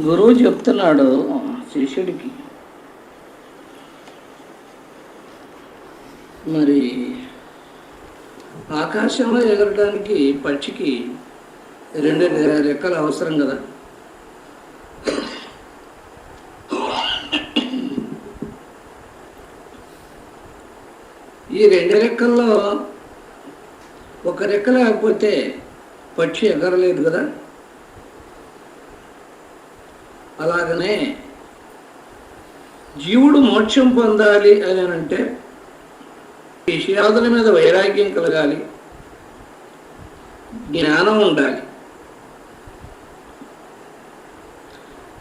గురువు చెప్తున్నాడు శిష్యుడికి, మరి ఆకాశంలో ఎగరడానికి పక్షికి 2 రెక్కలు అవసరం కదా. ఈ 2 రెక్కల్లో ఒక రెక్క లేకపోతే పక్షి ఎగరలేదు కదా. అలాగనే జీవుడు మోక్షం పొందాలి అని అంటే విషయాదుల మీద వైరాగ్యం కలగాలి, జ్ఞానం ఉండాలి.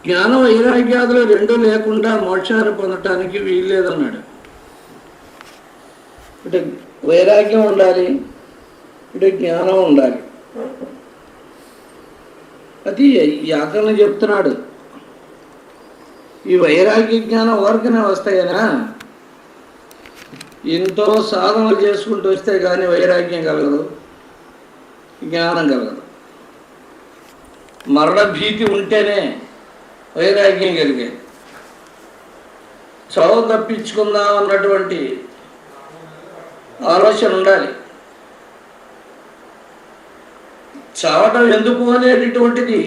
జ్ఞాన వైరాగ్యాదులు 2 లేకుండా మోక్షాన్ని పొందటానికి వీల్లేదన్నాడు. ఇటు వైరాగ్యం ఉండాలి, ఇటు జ్ఞానం ఉండాలి. అది వ్యాకరణ చెప్తున్నాడు. ఈ వైరాగ్య జ్ఞానం ఎవరికైనా వస్తాయనా? ఎంతో సాధనలు చేసుకుంటూ వస్తే కానీ వైరాగ్యం కలగదు, జ్ఞానం కలగదు. మరణ భీతి ఉంటేనే వైరాగ్యం కలిగేది. చావు తప్పించుకుందాం అన్నటువంటి ఆలోచన ఉండాలి. చావటం ఎందుకు అనేటటువంటిది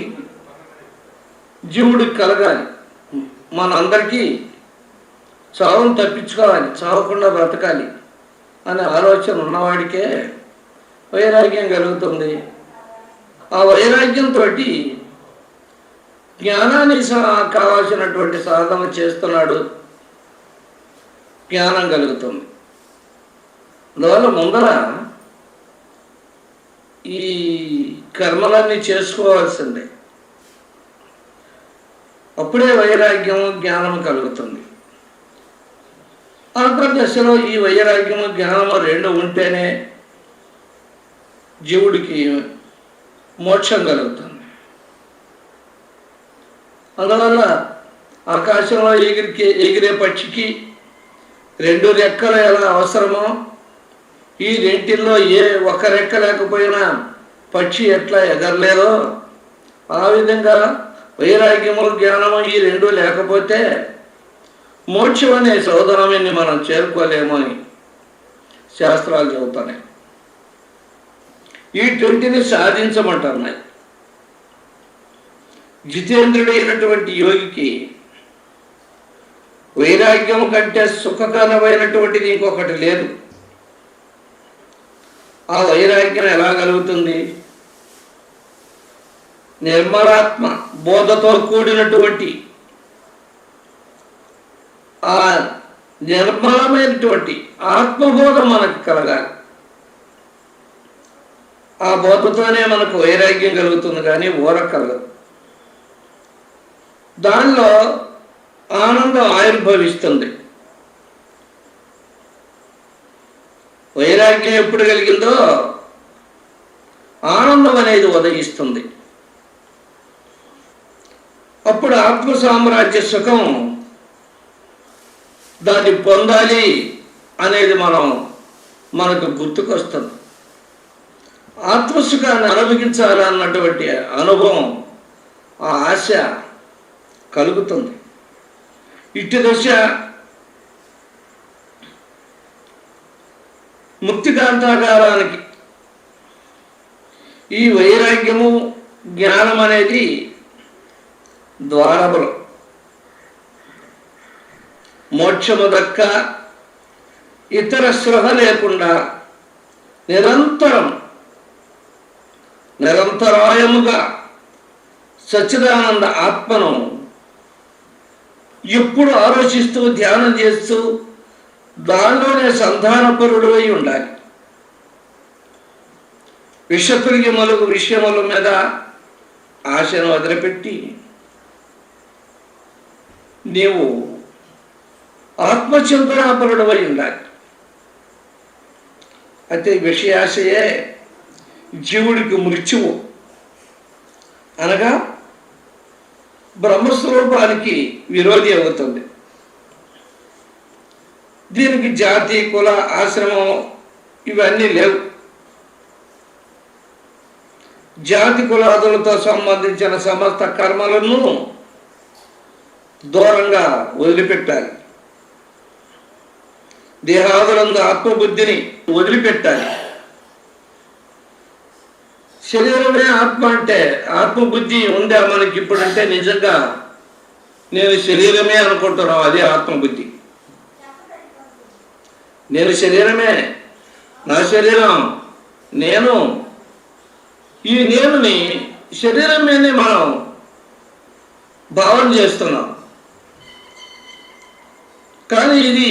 జీవుడికి కలగాలి. మనందరికీ చావును తప్పించుకోవాలి, చావకుండా బ్రతకాలి అనే ఆలోచన ఉన్నవాడికే వైరాగ్యం కలుగుతుంది. ఆ వైరాగ్యంతో జ్ఞానానికి కావాల్సినటువంటి సాధన చేస్తున్నాడు, జ్ఞానం కలుగుతుంది. అందువల్ల ముందర ఈ కర్మలన్నీ చేసుకోవాల్సిందే, అప్పుడే వైరాగ్యము జ్ఞానము కలుగుతుంది. అంతర్దశలో ఈ వైరాగ్యము జ్ఞానము 2 ఉంటేనే జీవుడికి మోక్షం కలుగుతుంది. అందువల్ల ఆకాశంలో ఎగిరే పక్షికి 2 రెక్కలు ఎలా అవసరమో, ఈ 2లో ఏ ఒక్క రెక్క లేకపోయినా పక్షి ఎట్లా ఎగరలేదో, ఆ విధంగా వైరాగ్యము జ్ఞానము ఈ 2 లేకపోతే మోక్షం అనే సోదరమని మనం చేరుకోలేము అని శాస్త్రాలు చెబుతున్నాయి. ఈ 20ని సాధించమంటున్నాయి. జితేంద్రుడైనటువంటి యోగికి వైరాగ్యం కంటే సుఖకరమైనటువంటిది ఇంకొకటి లేదు. ఆ వైరాగ్యం ఎలా కలుగుతుంది? నిర్మలాత్మ బోధతో కూడినటువంటి ఆ నిర్మలమైనటువంటి ఆత్మబోధ మనకు కలగాలి. ఆ బోధతోనే మనకు వైరాగ్యం కలుగుతుంది, కానీ ఊరక కలగదు. దానిలో ఆనందం ఆవిర్భవిస్తుంది. వైరాగ్యం ఎప్పుడు కలిగిందో ఆనందం అనేది ఉదయిస్తుంది. అప్పుడు ఆత్మ సామ్రాజ్య సుఖం దాన్ని పొందాలి అనేది మనకు గుర్తుకొస్తుంది. ఆత్మసుఖాన్ని అనుభవించాలన్నటువంటి అనుభవం, ఆ ఆశ కలుగుతుంది. ఇటు దశ ముక్తికాంతాగారానికి ఈ వైరాగ్యము జ్ఞానం అనేది ద్వారములు. మోక్షము దక్క ఇతర స్పృహ లేకుండా నిరంతరాయముగా సచ్చిదానంద ఆత్మను ఎప్పుడు ఆలోచిస్తూ ధ్యానం చేస్తూ దానిలోనే సంధానపరుడు అయి ఉండాలి. విషయముల మీద ఆశను వదిలిపెట్టి నీవు ఆత్మచింతనాపరుడు అయి ఉండాలి. అయితే విషయాశయే జీవుడికి మృత్యువు, అనగా బ్రహ్మస్వరూపానికి విరోధి అవుతుంది. దీనికి జాతి, కుల, ఆశ్రమం ఇవన్నీ లేవు. జాతి కులాదులతో సంబంధించిన సమస్త కర్మలను దూరంగా వదిలిపెట్టాలి. దేహాదులందు ఆత్మబుద్ధిని వదిలిపెట్టాలి. శరీరమే ఆత్మ అంటే ఆత్మబుద్ధి ఉందా మనకి ఇప్పుడంటే నిజంగా నేను శరీరమే అనుకుంటున్నావు, అదే ఆత్మబుద్ధి. నేను శరీరమే, నా శరీరం నేను, ఈ నేనుని శరీరం మీదే మనం భావన చేస్తున్నాం. కానీ ఇది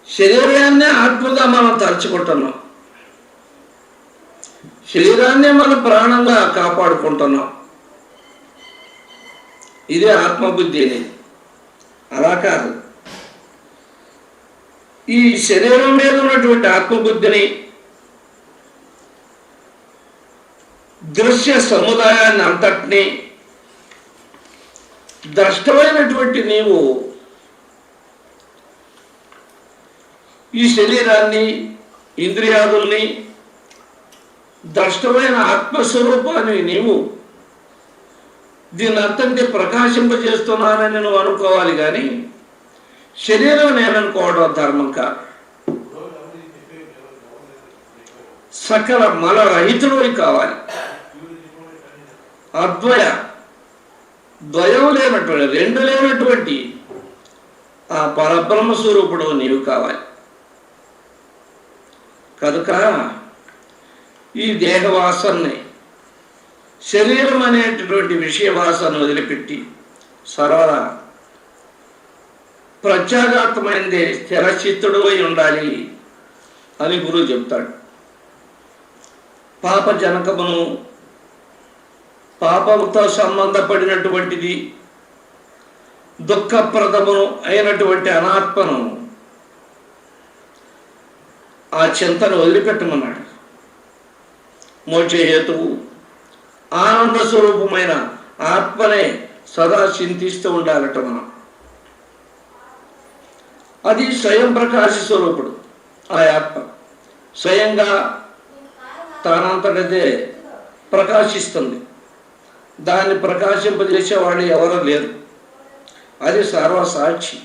శరీరాన్నే ఆత్మగా మనం తలుచుకుంటున్నాం, శరీరాన్నే మనం ప్రాణంగా కాపాడుకుంటున్నాం. ఇదే ఆత్మబుద్ధి అనేది. అలా కాదు, ఈ శరీరం మీద ఉన్నటువంటి ఆత్మబుద్ధిని, దృశ్య సముదాయాన్ని అంతటినీ, ద్రష్టమైనటువంటి నీవు ఈ శరీరాన్ని, ఇంద్రియాదుల్ని, ద్రష్టమైన ఆత్మస్వరూపాన్ని నీవు దీన్ని అంతంటే ప్రకాశింపజేస్తున్నానని నువ్వు అనుకోవాలి. కానీ శరీరం నేననుకోవడం ధర్మం కాదు. సకల మలరహితుడివి కావాలి. ద్వయం లేనటువంటి, రెండు లేనటువంటి ఆ పరబ్రహ్మ స్వరూపుడు నీవు కావాలి. కనుక ఈ దేహవాసనని, శరీరం అనేటటువంటి విషయవాసన వదిలిపెట్టి సర్వదా ప్రత్యేగాత్మైందే స్థిరచిత్తుడు అయి ఉండాలి అని గురువు చెప్తాడు. పాప జనకమును, పాపంతో సంబంధపడినటువంటిది, దుఃఖప్రదమును అయినటువంటి అనాత్మను ఆ చింతను వదిలిపెట్టమన్నాడు. మోక్షహేతువు ఆనంద స్వరూపమైన ఆత్మనే సదా చింతిస్తూ ఉండాలట మనం. అది స్వయం ప్రకాశ స్వరూపుడు. ఆ ఆత్మ స్వయంగా తానంతటదే ప్రకాశిస్తుంది. దాన్ని ప్రకాశింపజేసేవాడు ఎవరూ లేరు. అది సర్వసాక్షి,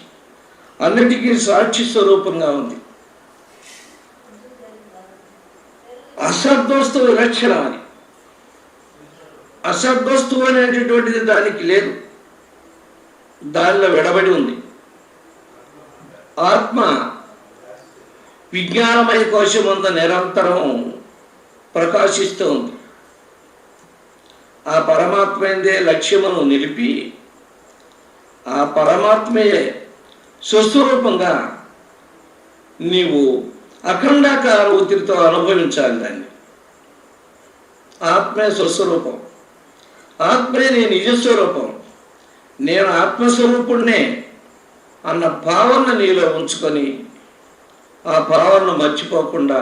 అన్నిటికీ సాక్షి స్వరూపంగా ఉంది. అసద్వస్తు విలక్షణ అని, అసద్వస్తువు అనేటటువంటిది దానికి లేదు, దానిలో విడబడి ఉంది. ఆత్మ విజ్ఞానమయ కోశమంత నిరంతరం ప్రకాశిస్తూ ఉంది. ఆ పరమాత్మేందే లక్ష్యమును నిలిపి ఆ పరమాత్మయే స్వస్వరూపంగా నీవు అఖండాకార ఉతిరితో అనుభవించాలి దాన్ని. ఆత్మే స్వస్వరూపం, ఆత్మే నీ నిజస్వరూపం, నేను ఆత్మస్వరూపుణ్ణే అన్న భావన నీలో ఉంచుకొని ఆ భావనను మర్చిపోకుండా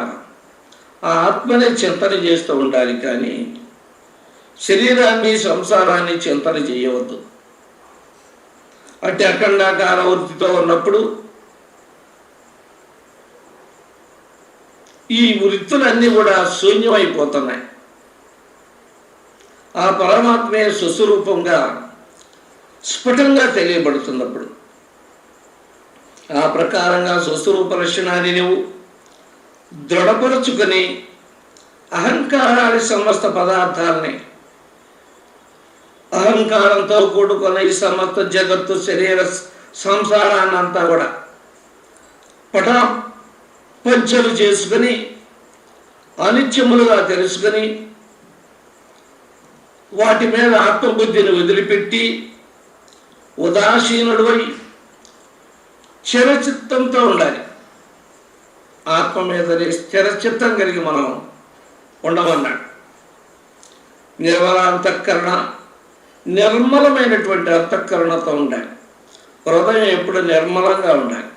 ఆ ఆత్మనే చింతన చేస్తూ ఉండాలి. కానీ శరీరాన్ని, సంసారాన్ని చింతన చేయవద్దు. అట్టి అఖండాకార వృత్తితో ఉన్నప్పుడు ఈ వృత్తులన్నీ కూడా శూన్యమైపోతున్నాయి. ఆ పరమాత్మే స్వస్వరూపంగా స్ఫుటంగా తెలియబడుతున్నప్పుడు ఆ ప్రకారంగా స్వస్వరూప లక్షణాన్ని నువ్వు దృఢపరుచుకొని అహంకారాన్ని, సమస్త పదార్థాలని, అహంకారంతో కూడుకున్న ఈ సమస్త జగత్తు, శరీర సంసారాన్ని అంతా కూడా పంచలు చేసుకుని అనిత్యములుగా తెలుసుకుని వాటి మీద ఆత్మబుద్ధిని వదిలిపెట్టి ఉదాసీనుడై స్థిరచిత్తంతో ఉండాలి. ఆత్మ మీద స్థిరచిత్తం కలిగి మనం ఉండమన్నాడు. నిర్మల అంతఃకరణ, నిర్మలమైనటువంటి అంతఃకరణతో ఉండాలి. హృదయం ఎప్పుడు నిర్మలంగా ఉండాలి,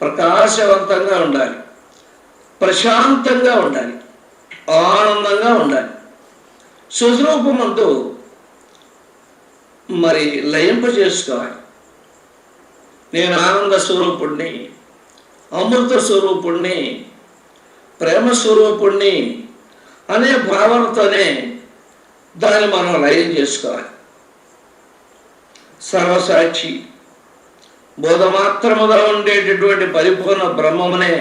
ప్రకాశవంతంగా ఉండాలి, ప్రశాంతంగా ఉండాలి, ఆనందంగా ఉండాలి. స్వరూపమందు మరి లయింపజేసుకోవాలి. నేను ఆనంద స్వరూపుణ్ణి, అమృత స్వరూపుణ్ణి, ప్రేమ స్వరూపుణ్ణి అనే భావనతోనే దాన్ని మనం లయం చేసుకోవాలి. సర్వసాక్షి, బోధమాత్రముగా ఉండేటటువంటి పరిపూర్ణ బ్రహ్మమునే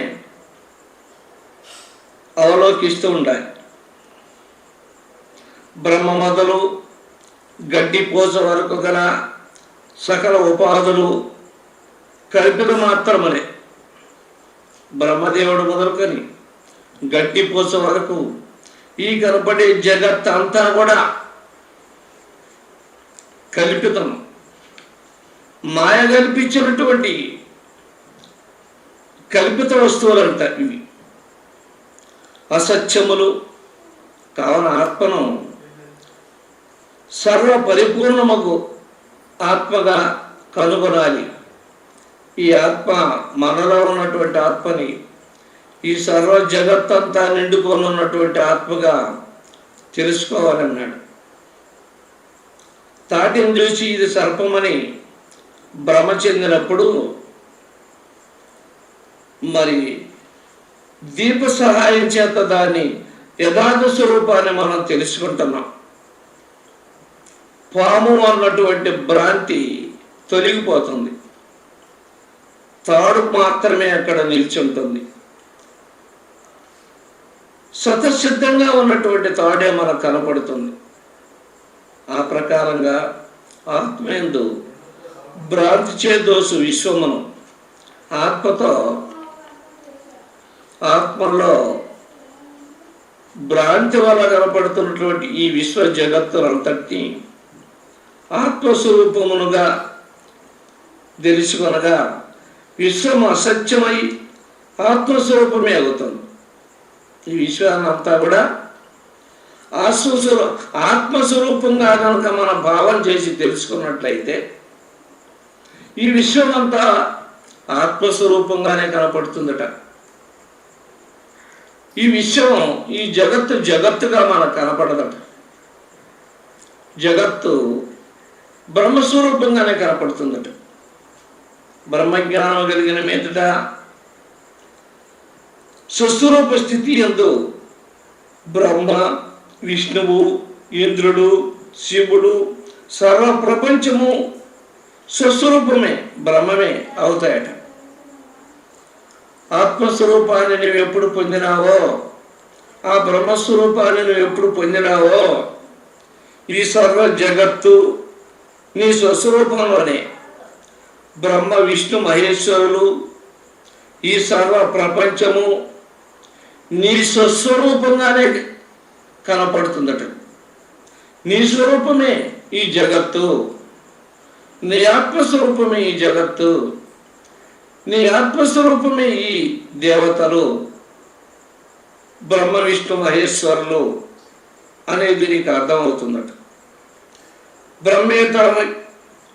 అవలోకిస్తూ ఉండాలి. బ్రహ్మ మొదలు గడ్డి పోస వరకు గల సకల ఉపాధులు కల్పిత మాత్రములే. బ్రహ్మదేవుడు మొదలుకొని గడ్డి పూస వరకు ఈ కనపడే జగత్ అంతా కూడా కల్పితం, మాయ కల్పించినటువంటి కల్పిత వస్తువులంట ఇవి, అసత్యములు. కావున ఆత్మను సర్వ పరిపూర్ణముకు ఆత్మగా కనుగొనాలి. ఈ ఆత్మ, మనలో ఉన్నటువంటి ఆత్మని ఈ సర్వ జగత్తంతా నిండుకొని ఉన్నటువంటి ఆత్మగా తెలుసుకోవాలన్నాడు. తాటిని చూసి ఇది సర్పమని భ్రమ చెందినప్పుడు మరి దీప సహాయం చేత దాన్ని యథార్థ స్వరూపాన్ని మనం తెలుసుకుంటున్నాం. పాము అన్నటువంటి భ్రాంతి తొలగిపోతుంది. తాడు మాత్రమే అక్కడ నిల్చుంటుంది. స్వతసిద్ధంగా ఉన్నటువంటి తాడే మనకు కనపడుతుంది. ఆ ప్రకారంగా ఆత్మేందు భ్రాంతి చేదోసు విశ్వమును ఆత్మతో, ఆత్మలో భ్రాంతి వల్ల కనపడుతున్నటువంటి ఈ విశ్వ జగత్తునంతటినీ ఆత్మస్వరూపమునుగా తెలుసుకొనగా విశ్వం అసత్యమై ఆత్మస్వరూపమే అవుతుంది. ఈ విశ్వాన్నంతా కూడా ఆత్మస్వరూపంగా కనుక మనం భావం చేసి తెలుసుకున్నట్లయితే ఈ విశ్వం అంతా ఆత్మస్వరూపంగానే కనపడుతుందట. ఈ విశ్వం, ఈ జగత్తు జగత్తుగా మనకు కనపడదట. జగత్తు బ్రహ్మస్వరూపంగానే కనపడుతుందట. బ్రహ్మజ్ఞానం కలిగిన మీదట స్వస్వరూప స్థితి యందు బ్రహ్మ, విష్ణువు, ఇంద్రుడు, శివుడు, సర్వ ప్రపంచము స్వస్వరూపమే, బ్రహ్మమే అవుతాయట. ఆత్మస్వరూపాన్ని నువ్వు ఎప్పుడు పొందినావో, ఆ బ్రహ్మస్వరూపాన్ని నువ్వు ఎప్పుడు పొందినావో, ఈ సర్వ జగత్తు నీ స్వస్వరూపంలోనే బ్రహ్మ, విష్ణు, మహేశ్వరులు, ఈ సర్వ ప్రపంచము నీ స్వస్వరూపంగానే కనపడుతుందట. నీ స్వరూపమే ఈ జగత్తు, నీ ఆత్మస్వరూపమే ఈ జగత్తు, నీ ఆత్మస్వరూపమే ఈ దేవతలు, బ్రహ్మ, విష్ణు, మహేశ్వరులు అనేది నీకు అర్థమవుతుందట. బ్రహ్మేతర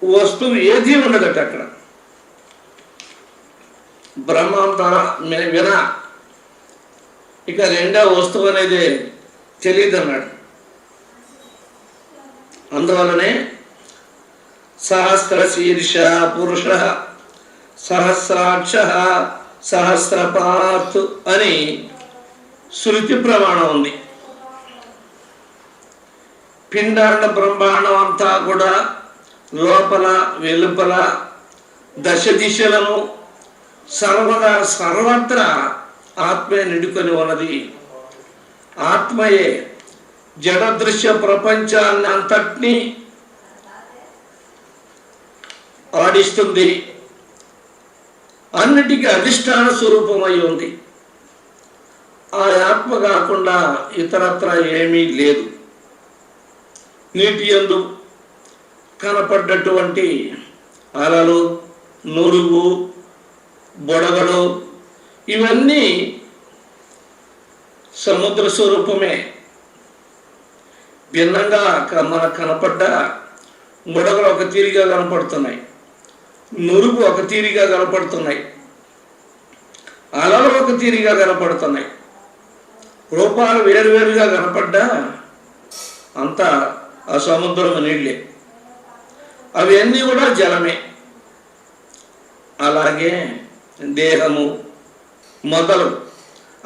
వస్తువు ఏది ఉండదట అక్కడ. బ్రహ్మాంతర విన ఇక రెండో వస్తువు అనేది తెలియదు అన్నాడు. అందువలనే సహస్ర శీర్ష పురుష సహస్రాక్ష సహస్రపాత్ అని శృతి ప్రమాణం ఉంది. పిండాండ బ్రహ్మాండం అంతా కూడా లోపల వెలుపల దశ దిశలను సర్వదా సర్వత్రా ఆత్మే నిండుకొని ఉన్నది. ఆత్మయే జడదృశ్య ప్రపంచాన్ని అంతటినీ ఆడిస్తుంది, అన్నిటికీ అధిష్టాన స్వరూపమై ఉంది. ఆ ఆత్మ కాకుండా ఇతరత్ర ఏమీ లేదు. నీటి యందు కనపడ్డటువంటి అలలు, నురుగు, బొడగలు ఇవన్నీ సముద్ర స్వరూపమే. భిన్నంగా మనకు కనపడ్డ బుడగలు ఒక తీరిగా కనపడుతున్నాయి, నురుగు ఒక తీరిగా కనపడుతున్నాయి, అలలు ఒక తీరిగా కనపడుతున్నాయి. రూపాలు వేరువేరుగా కనపడ్డా అంతా ఆ సముద్రం నీళ్ళే, అవి అన్నీ కూడా జలమే. అలాగే దేహము మొదలు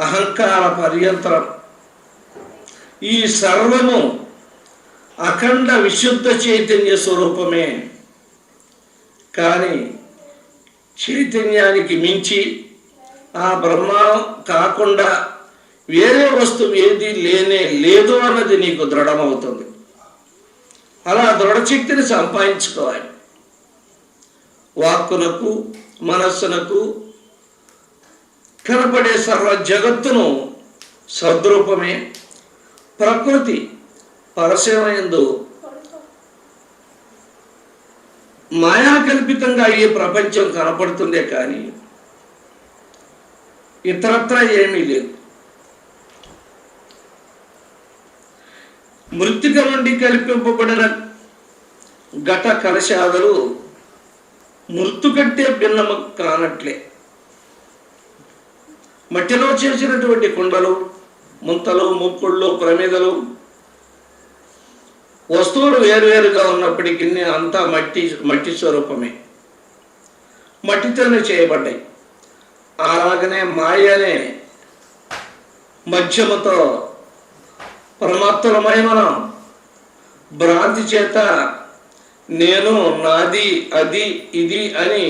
అహంకార పర్యంతరం ఈ సర్వము అఖండ విశుద్ధ చైతన్య స్వరూపమే. కానీ చైతన్యానికి మించి ఆ బ్రహ్మ కాకుండా వేరే వస్తువు ఏది లేనే లేదు అన్నది నీకు దృఢమవుతుంది. అలా దృఢశక్తిని సంపాదించుకోవాలి. వాక్కునకు మనస్సునకు కనపడే సర్వ జగత్తును సద్రూపమే. ప్రకృతి పరశయమందు మాయాకల్పితంగా ఈ ప్రపంచం కనపడుతుందే కానీ ఇతరత్రా ఏమీ లేదు. మృత్తిక నుండి కల్పింపబడిన ఘట కలశాదులు మృత్తు కంటే భిన్నము కానట్లే. మట్టిలో చేసినటువంటి కుండలు, ముంతలు, ముక్కుళ్ళు, ప్రమిదలు వస్తువులు వేరువేరుగా ఉన్నప్పటికీ అంతా మట్టి స్వరూపమే, మట్టితోనే చేయబడ్డాయి. అలాగనే మాయ అనే మధ్యమతో పరమాత్మలమై మనం భ్రాంతి చేత నేను, నాది, అది, ఇది అని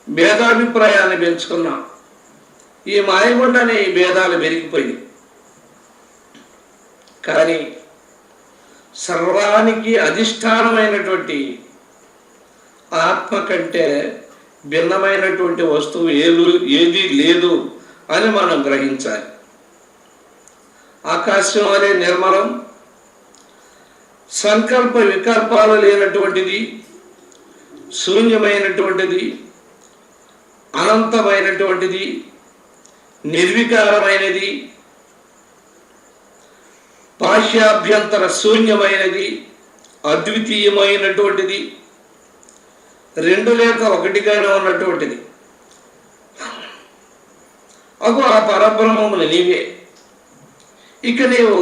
భేదాభిప్రాయాన్ని పెంచుకున్నాం. ఈ మాయగుండనే ఈ భేదాలు పెరిగిపోయింది. కానీ సర్వానికి అధిష్టానమైనటువంటి ఆత్మ కంటే భిన్నమైనటువంటి వస్తువు ఏది లేదు అని మనం గ్రహించాలి. ఆకాశం అనే నిర్మలం, సంకల్ప వికల్పాలు లేనటువంటిది, శూన్యమైనటువంటిది, అనంతమైనటువంటిది, నిర్వికారమైనది, బాహ్యాభ్యంతర శూన్యమైనది, అద్వితీయమైనటువంటిది, రెండు లేక ఒకటిగానే ఉన్నటువంటిది. అగు ఆ పరబ్రహ్మమును నీవే. ఇక నీవు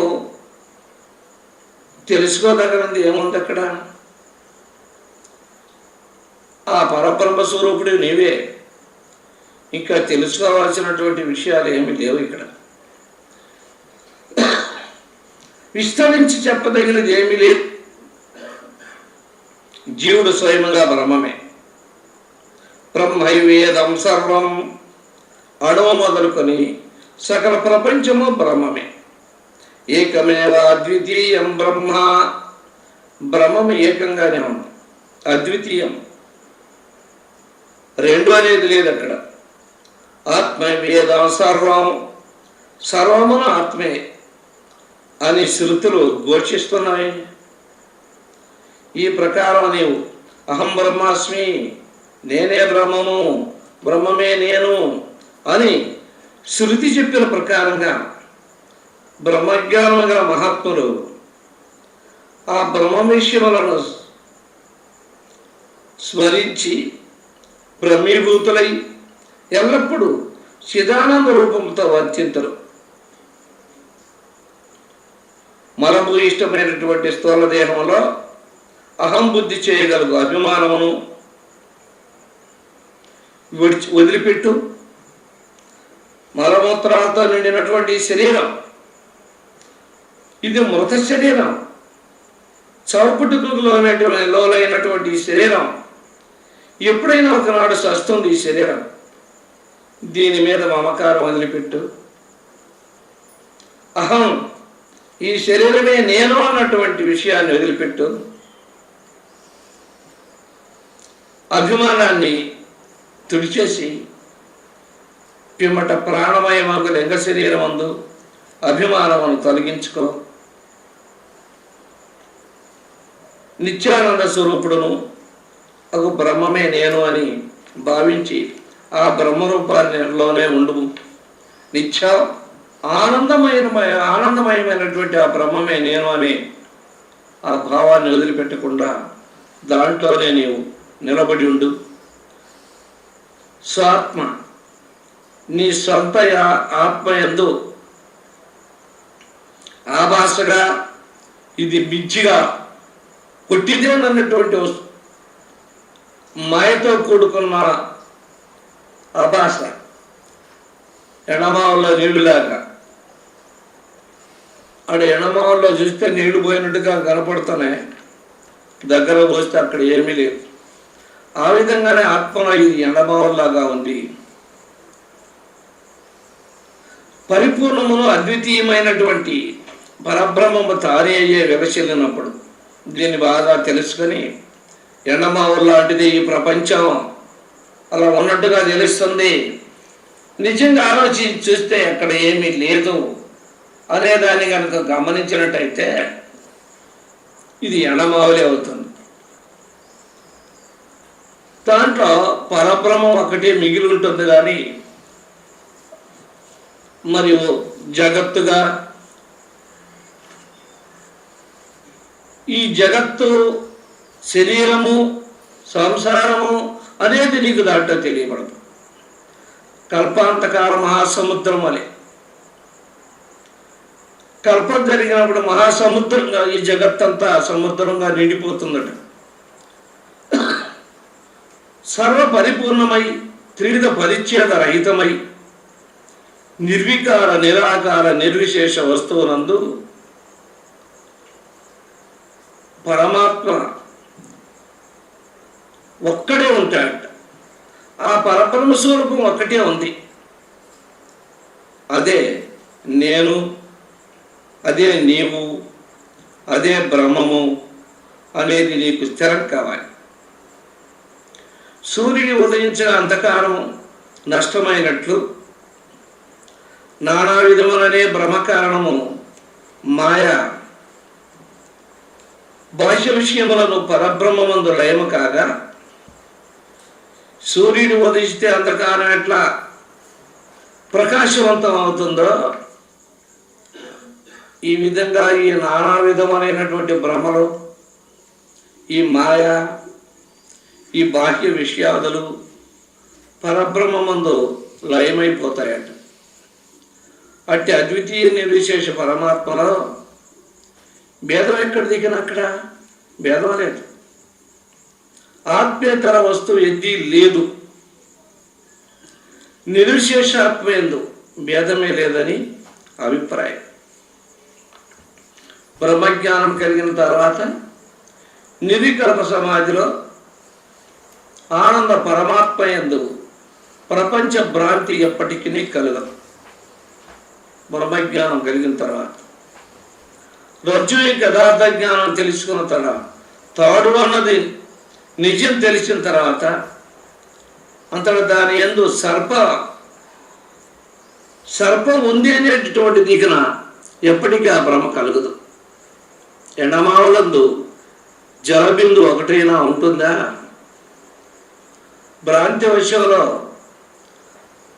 తెలుసుకోదగినది ఏముంది అక్కడ? ఆ పరబ్రహ్మ స్వరూపుడు నీవే. ఇంకా తెలుసుకోవాల్సినటువంటి విషయాలు ఏమి లేవు. ఇక్కడ విస్తరించి చెప్పదగినది ఏమీ లేదు. జీవుడు స్వయముగా బ్రహ్మమే. బ్రహ్మైవేదం సర్వం, అణువు మొదలుకొని సకల ప్రపంచము బ్రహ్మమే. ఏకమేవ అద్వితీయం బ్రహ్మ, బ్రహ్మం ఏకంగానే ఉంది, అద్వితీయం, రెండు అనేది లేదు అక్కడ. ఆత్మైవేదం సర్వం, సర్వమును ఆత్మే అని శృతులు ఘోషిస్తున్నాయి. ఈ ప్రకారం నీవు అహం బ్రహ్మాస్మి, నేనే బ్రహ్మము, బ్రహ్మమే నేను అని శృతి చెప్పిన ప్రకారంగా బ్రహ్మజ్ఞానం గల మహాత్ములు ఆ బ్రహ్మ విషయములను స్మరించి బ్రహ్మీభూతులై ఎల్లప్పుడూ చిదానంద రూపంతో వర్తింతరు. మలభూయిష్టమైనటువంటి స్థూల దేహంలో అహం బుద్ధి చేయగలుగు అభిమానమును వదిలిపెట్టు. మలమూత్రాలతో నిండినటువంటి శరీరం ఇది మృత శరీరం, చౌపుట్టులోనైనటువంటి ఈ శరీరం ఎప్పుడైనా ఒకనాడు సస్తుంది. ఈ శరీరం, దీని మీద మమకారం వదిలిపెట్టు. అహం, ఈ శరీరమే నేను అన్నటువంటి విషయాన్ని వదిలిపెట్టు. అభిమానాన్ని తుడిచేసి పిమ్మట ప్రాణమయమగు లింగ శరీరమందు అభిమానమును తొలగించుకో. నిత్యానంద స్వరూపుడును ఒక బ్రహ్మమే నేను అని భావించి ఆ బ్రహ్మరూపాన్నిలోనే ఉండు. నిత్య ఆనందమయమైనటువంటి ఆ బ్రహ్మమే నేను అని ఆ భావాన్ని వదిలిపెట్టకుండా దాంట్లోనే నీవు నిలబడి ఉండు. స్వాత్మ, నీ సొంత ఆత్మ యందు ఆభాసగా ఇది మించిగా కొట్టిదేనన్నటువంటి మాయతో కూడుకున్న ఆభాస, ఎడమావుల్లో నీళ్లులాగా. అక్కడ ఎడమావుల్లో చూస్తే నీళ్లు పోయినట్టుగా కనపడుతున్నాయి, దగ్గర పోస్తే అక్కడ ఏమీ లేదు. ఆ విధంగానే ఆత్మలో ఇది ఎండమావులాగా ఉంది. పరిపూర్ణమును అద్వితీయమైనటువంటి పరబ్రహ్మము తానే అయ్యే వివసిల్లినప్పుడు దీన్ని బాగా తెలుసుకొని ఎండమావు లాంటిది ఈ ప్రపంచం అలా ఉన్నట్టుగా తెలుస్తుంది. నిజంగా ఆలోచించి చూస్తే అక్కడ ఏమీ లేదు అనేదాన్ని కనుక గమనించినట్టయితే ఇది ఎండమావులే అవుతుంది. దాంట్లో పరబ్రహ్మం ఒకటి మిగిలి ఉంటుంది కానీ మరియు జగత్తుగా ఈ జగత్తు, శరీరము, సంసారము అనేది నీకు దాంట్లో తెలియబడదు. కల్పాంతకాల మహాసముద్రం వలె కల్పం జరిగినప్పుడు మహాసముద్రంగా ఈ జగత్తంతా సముద్రంగా నిండిపోతుందట. సర్వ పరిపూర్ణమై త్రివిధ పరిచ్ఛేద రహితమై నిర్వికార నిరాకార నిర్విశేష వస్తువునందు పరమాత్మ ఒక్కడే ఉంటాడట. ఆ పరబ్రహ్మ స్వరూపం ఒక్కటే ఉంది. అదే నేను, అదే నీవు, అదే బ్రహ్మము అనేది నీకు స్థిరం కావాలి. సూర్యుని ఉదయించిన అంధకారం నష్టమైనట్లు నానా విధములనే బ్రహ్మకారణము మాయ బాహ్య విషయములను పరబ్రహ్మమందు లయము కాగా సూర్యుని ఉదయిస్తే అంధకారం ఎట్లా ప్రకాశవంతం అవుతుందో ఈ విధంగా ఈ నానా విధములైనటువంటి భ్రమలు, ఈ మాయ, ఈ బాహ్య విషయాదులు పరబ్రహ్మమందు లయమైపోతాయట. అట్టి అద్వితీయ నిర్విశేష పరమాత్మలో భేదం ఎక్కడ దిగిన అక్కడ భేదం లేదు. ఆత్మేతర వస్తువు ఎద్ది లేదు. నిర్విశేషాత్మ యందు భేదమే లేదని అభిప్రాయం. బ్రహ్మజ్ఞానం కలిగిన తర్వాత నిర్వికల్ప సమాధిలో ఆనంద పరమాత్మ యందు ప్రపంచ భ్రాంతి ఎప్పటికీ కలగదు. బ్రహ్మజ్ఞానం కలిగిన తర్వాత రజ్జు యథార్థ జ్ఞానం తెలుసుకున్న తర్వాత తాడు అన్నది నిజం తెలిసిన తర్వాత అంతటా దాని యందు సర్పం ఉంది అనేటటువంటి దిగున ఎప్పటికీ ఆ భ్రమ కలగదు. ఎండమావులందు జలబిందు ఒకటైనా ఉంటుందా? భ్రాంతి వశంలో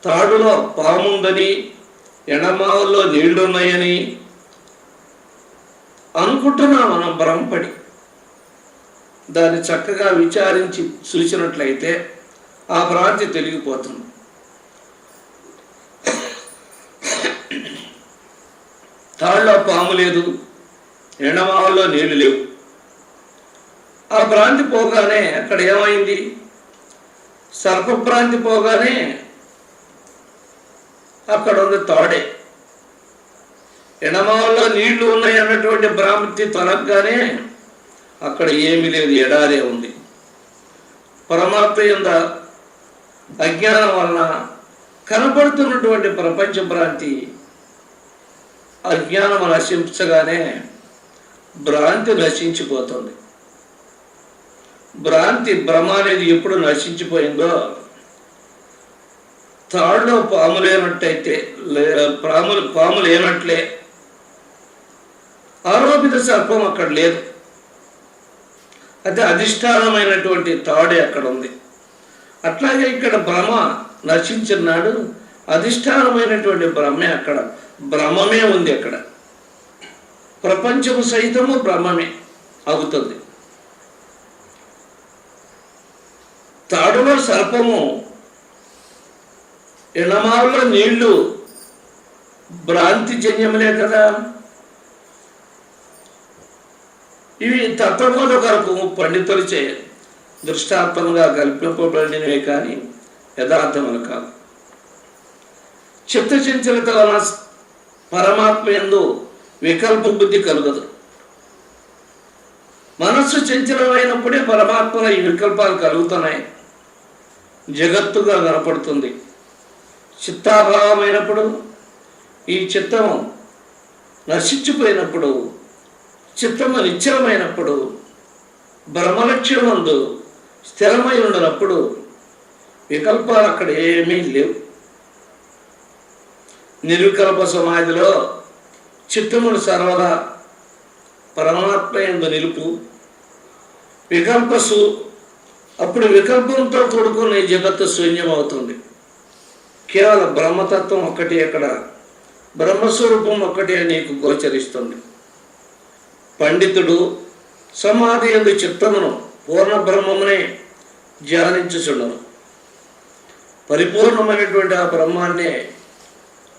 తాడులో పాముందని, ఎండమావుల్లో నీళ్లున్నాయని అనుకుంటున్నాం మనం భ్రమపడి. దాన్ని చక్కగా విచారించి చూసినట్లయితే ఆ భ్రాంతి తొలగిపోతుంది. తాళ్ళలో పాము లేదు, ఎండమావుల్లో నీళ్లు లేవు. ఆ భ్రాంతి పోగానే అక్కడ ఏమైంది? సర్పభ్రాంతి పోగానే అక్కడ ఉంది తాడే. ఎండమావుల్లో నీళ్లు ఉన్నాయి అన్నటువంటి భ్రాంతి తొలగగానే అక్కడ ఏమీ లేదు, ఎడారే ఉంది. పరమాత్మ యందు అజ్ఞానం వలన కనపడుతున్నటువంటి ప్రపంచ భ్రాంతి అజ్ఞానం నశించగానే భ్రాంతి నశించిపోతుంది. భ్రమ అనేది ఎప్పుడు నశించిపోయిందో, తాడులో పాము లేనట్టయితే పాము లేనట్లే ఆరోపిత సర్పం అక్కడ లేదు. అయితే అధిష్టానమైనటువంటి తాడే అక్కడ ఉంది. అట్లాగే ఇక్కడ భ్రమ నశించినాడు, అధిష్టానమైనటువంటి బ్రహ్మే అక్కడ, బ్రహ్మమే ఉంది అక్కడ. ప్రపంచము సైతము బ్రహ్మమే అవుతుంది. తాడులో సర్పము, ఎండమావుల్లో నీళ్లు భ్రాంతి జన్యములే కదా. ఇవి తత్వబోధ కొరకు పండితులచే దృష్టాత్మకంగా కల్పింపబడినవే కానీ యథార్థములు కాదు. చిత్తచంచలత వలన పరమాత్మ యందు వికల్ప బుద్ధి కలుగదు. మనస్సు చంచలమైనప్పుడే పరమాత్మలో ఈ వికల్పాలు కలుగుతున్నాయి, జగత్తుగా కనపడుతుంది. చిత్తాభావమైనప్పుడు, ఈ చిత్తము నశించిపోయినప్పుడు, చిత్తము నిశ్చలమైనప్పుడు, బ్రహ్మలక్ష్యమందు స్థిరమై ఉండనప్పుడు వికల్పాలు అక్కడ ఏమీ లేవు. నిర్వికల్ప సమాధిలో చిత్తమును సర్వదా పరమాత్మ యందు నిలుపు. వికల్పసు అప్పుడు వికల్పంతో కూడుకున్న ఈ జగత్తు శూన్యమవుతుంది. కేవలం బ్రహ్మతత్వం ఒక్కటి, అక్కడ బ్రహ్మస్వరూపం ఒక్కటే నీకు గోచరిస్తుంది. పండితుడు సమాధి యందు చిత్తమును పూర్ణ బ్రహ్మమునే ధ్యానించుచుండను. పరిపూర్ణమైనటువంటి ఆ బ్రహ్మాన్నే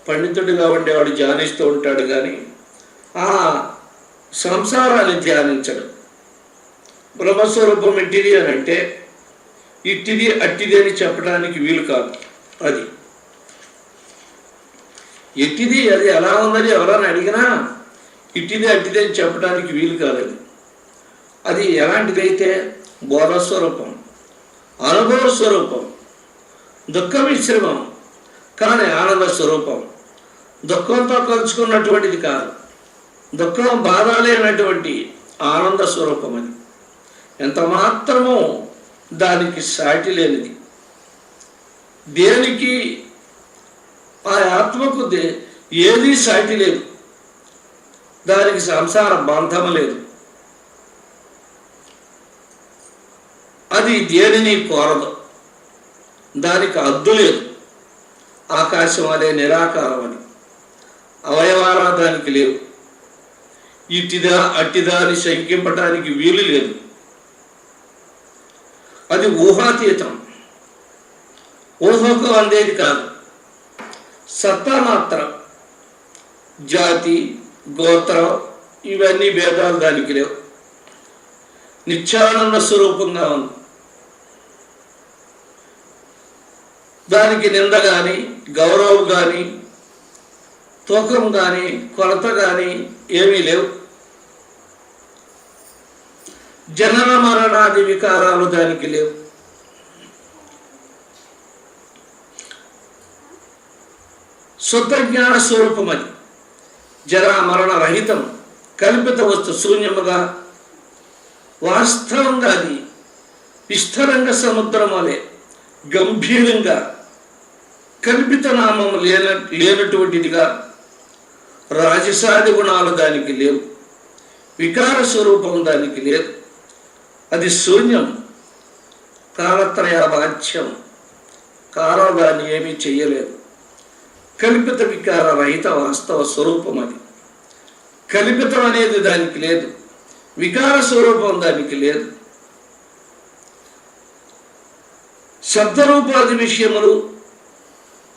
పండితుడిగా ఉండేవాడు ధ్యానిస్తూ ఉంటాడు, కానీ ఆ సంసారాన్ని ధ్యానించడు. బ్రహ్మస్వరూపం ఇట్టిది అని అంటే ఇట్టిది అట్టిది అని చెప్పడానికి వీలు కాదు. అది ఎట్టిది, అది ఎలా ఉందని ఎవరైనా అడిగినా ఇట్టిది అట్టిది అని చెప్పడానికి వీలు కాదు. అది ఎలాంటిదైతే బోధస్వరూపం, అనుభవ స్వరూపం, దుఃఖ మిశ్రమం కానీ ఆనంద స్వరూపం. దుఃఖంతో కలుసుకున్నటువంటిది కాదు, దుఃఖం బాధ లేనటువంటి ఆనంద స్వరూపం. అది ఎంత మాత్రమూ దానికి సాటి లేనిది. దేనికి ఆ ఆత్మకు ఏది సాటి లేదు. దానికి సంసార బంధం లేదు. అది దేనిని కోరదు, దానికి అద్దు లేదు. ఆకాశం అదే నిరాకారం, అని అవయవాల దానికి లేవు. ఇట్టిదా అట్టిదా అని శంకింపటానికి వీలు లేదు. అది ఊహాతీతం, ఊహకు అందేది కాదు. సత్తా మాత్రం, జాతి గోత్రం ఇవన్నీ భేదాలు దానికి లేవు. నిత్యానంద స్వరూపంగా ఉంది. దానికి నింద కానీ, గౌరవం కానీ, తూకం కానీ, కొలత కానీ ఏమీ లేవు. జనన మరణాది వికారాలు దానికి లేవు. శుద్ధ జ్ఞాన స్వరూపం. అది జరా మరణ రహితం, కల్పిత వస్తు శూన్యముగా వాస్తవంగా అది విస్తరంగ సముద్రం వలె గంభీరంగా కల్పిత నామం లేనటువంటిదిగా రాజసాది గుణాలు దానికి లేవు. వికార స్వరూపం దానికి లేదు. అది శూన్యం, కాలత్రయాబాధ్యం. కాలం దాన్ని ఏమీ చెయ్యలేదు. కల్పిత వికార రహిత వాస్తవ స్వరూపం. అది కల్పితం అనేది దానికి లేదు, వికార స్వరూపం దానికి లేదు. శబ్దరూపాది విషయములు,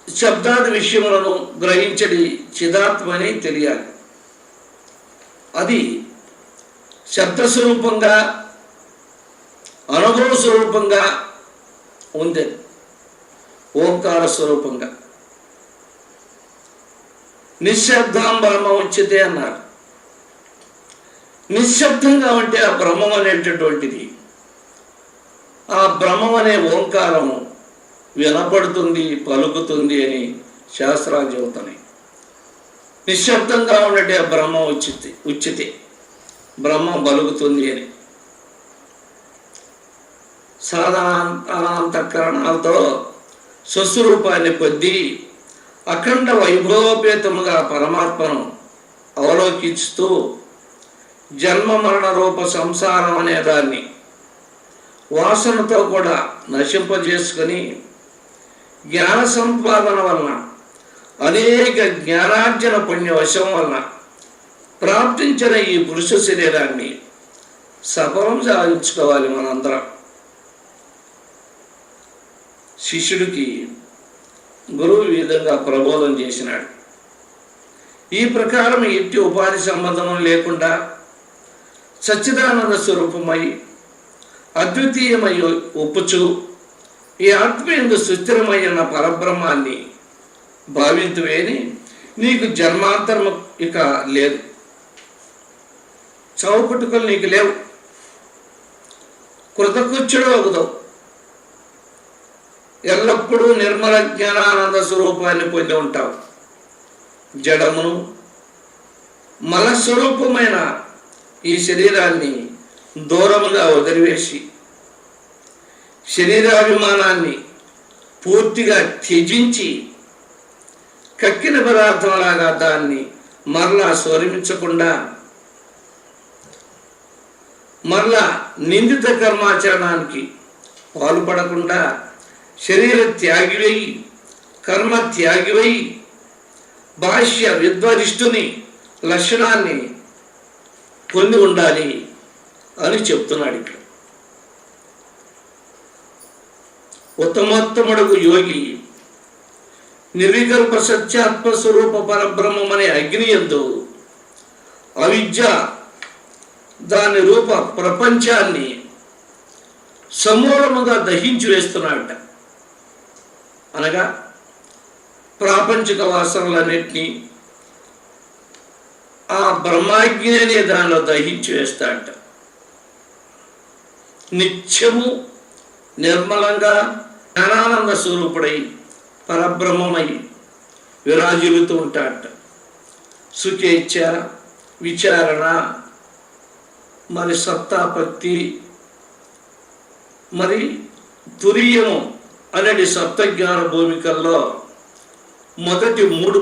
శబ్దాది విషయములను గ్రహించడి చిదాత్మని తెలియాలి. అది శబ్దస్వరూపంగా, అనుభవ స్వరూపంగా ఉంది. ఓంకార స్వరూపంగా నిశ్శబ్దం బ్రహ్మ ఉచ్యతే అన్నారు. నిశ్శబ్దంగా ఉంటే ఆ బ్రహ్మం అనేటటువంటిది, ఆ బ్రహ్మం అనే ఓంకారము వినపడుతుంది, పలుకుతుంది అని శాస్త్రాలు చెబుతున్నాయి. నిశ్శబ్దంగా ఉన్నట్టే ఆ బ్రహ్మం ఉచ్యతే, బ్రహ్మం పలుకుతుంది అని. సాధారణాంతఃకరణాలతో స్వస్వరూపాన్ని పొంది అఖండ వైభవోపేతముగా పరమాత్మను అవలోకిస్తూ జన్మ మరణ రూప సంసారం అనే దాన్ని వాసనతో కూడా నశింపజేసుకొని జ్ఞాన సంపాదన వలన, అనేక జ్ఞానార్జన పుణ్యవశం వలన ప్రాప్తించిన ఈ పురుష శరీరాన్ని సఫలం సాధించుకోవాలి మనందరం. శిష్యుడికి గురువు ఈ విధంగా ప్రబోధం చేసినాడు. ఈ ప్రకారం ఎట్టి ఉపాధి సంబంధం లేకుండా సచ్చిదానంద స్వరూపమై అద్వితీయమై ఒప్పుచు ఈ ఆత్మయందు సుస్థిరమైన పరబ్రహ్మాన్ని భావింతువేని నీకు జన్మాంతరము ఇక లేదు. చావు పుట్టుకలు నీకు లేవు. కృతకృత్యుడు అవుతావు. ఎల్లప్పుడూ నిర్మల జ్ఞానానంద స్వరూపాన్ని పొంది ఉంటావు. జడమును మలస్వరూపమైన ఈ శరీరాన్ని దూరముగా వదిలివేసి శరీరాభిమానాన్ని పూర్తిగా త్యజించి కక్కిన పదార్థంలాగా దాన్ని మరలా స్వరమించకుండా మరలా నిందిత కర్మాచరణానికి పాల్పడకుండా శరీర త్యాగివై కర్మ త్యాగివై భాష్య విద్వరిష్ఠుని లక్షణాన్ని పొంది ఉండాలి అని చెప్తున్నాడు ఇక్కడ. ఉత్తమోత్తముడుగు యోగి నిర్వికల్ప సత్యాత్మస్వరూప పరబ్రహ్మమనే అగ్ని యందు అవిద్య దాని రూప ప్రపంచాన్ని సమూలముగా దహించి వేస్తున్నాడట. అనగా ప్రాపంచిక వాసనలన్నింటినీ ఆ బ్రహ్మాగ్ని అనే దానిలో దహించి వేస్తాడట. నిత్యము నిర్మలంగా జ్ఞానానంద స్వరూపుడై పరబ్రహ్మమై విరాజిల్లుతూ ఉంటాడట. సుఖేచ్ఛ, విచారణ, మరి సత్తాపత్తి, మరి తురీయము అనేది సప్తజ్ఞాన భూమికల్లో మొదటి 3